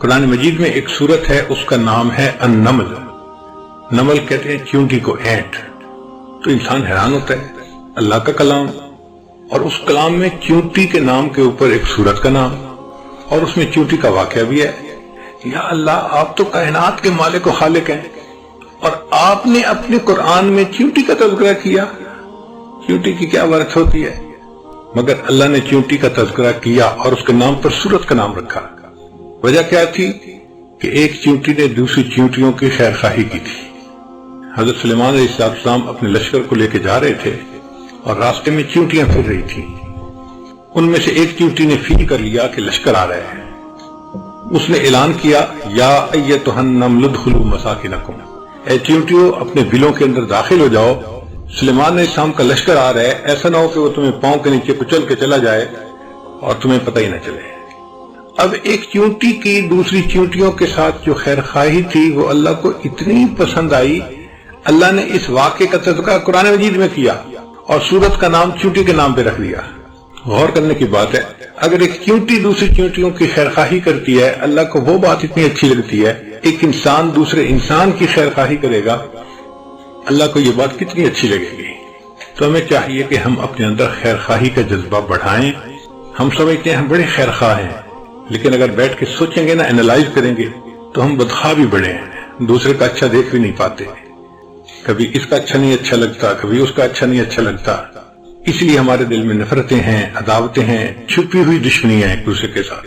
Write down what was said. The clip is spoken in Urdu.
قرآن مجید میں ایک سورت ہے، اس کا نام ہے النمل۔ نمل کہتے ہیں چیونٹی کو، اینٹ۔ تو انسان حیران ہوتا ہے، اللہ کا کلام اور اس کلام میں چیونٹی کے نام کے اوپر ایک سورت کا نام، اور اس میں چیونٹی کا واقعہ بھی ہے۔ یا اللہ، آپ تو کائنات کے مالک و خالق ہیں اور آپ نے اپنے قرآن میں چیونٹی کا تذکرہ کیا۔ چیونٹی کی کیا ورث ہوتی ہے؟ مگر اللہ نے چیونٹی کا تذکرہ کیا اور اس کے نام پر سورت کا نام رکھا۔ وجہ کیا تھی؟ کہ ایک چیونٹی نے دوسری چیونٹیوں کی خیر خواہی کی تھی۔ حضرت سلیمان علیہ السلام اپنے لشکر کو لے کے جا رہے تھے اور راستے میں چیونٹیاں پھر رہی تھیں۔ ان میں سے ایک چیونٹی نے فیل کر لیا کہ لشکر آ رہے ہیں۔ اس نے اعلان کیا، یا ایتھا النمل ادخلوا مساکنکم، اے چیونٹیوں اپنے بلوں کے اندر داخل ہو جاؤ، سلیمان علیہ السلام کا لشکر آ رہا ہے، ایسا نہ ہو کہ وہ تمہیں پاؤں کے نیچے کچل کے چلا جائے اور تمہیں پتہ ہی نہ چلے۔ اب ایک چیونٹی کی دوسری چیونٹیوں کے ساتھ جو خیر خواہی تھی وہ اللہ کو اتنی پسند آئی، اللہ نے اس واقعے کا تذکرہ قرآن مجید میں کیا اور سورت کا نام چیونٹی کے نام پہ رکھ دیا۔ غور کرنے کی بات ہے، اگر ایک چیونٹی دوسری چیونٹیوں کی خیر خواہی کرتی ہے، اللہ کو وہ بات اتنی اچھی لگتی ہے، ایک انسان دوسرے انسان کی خیر خواہی کرے گا، اللہ کو یہ بات کتنی اچھی لگے گی۔ تو ہمیں چاہیے کہ ہم اپنے اندر خیر خواہی کا جذبہ بڑھائیں۔ ہم سمجھتے ہیں ہم بڑے خیر خواہ ہیں، لیکن اگر بیٹھ کے سوچیں گے نا، اینالائز کریں گے، تو ہم بدخواہ بھی بڑے ہیں، دوسرے کا اچھا دیکھ بھی نہیں پاتے، کبھی اس کا اچھا نہیں اچھا لگتا، کبھی اس کا اچھا نہیں اچھا لگتا۔ اس لیے ہمارے دل میں نفرتیں ہیں، عداوتیں ہیں، چھپی ہوئی دشمنیاں ہیں ایک دوسرے کے ساتھ۔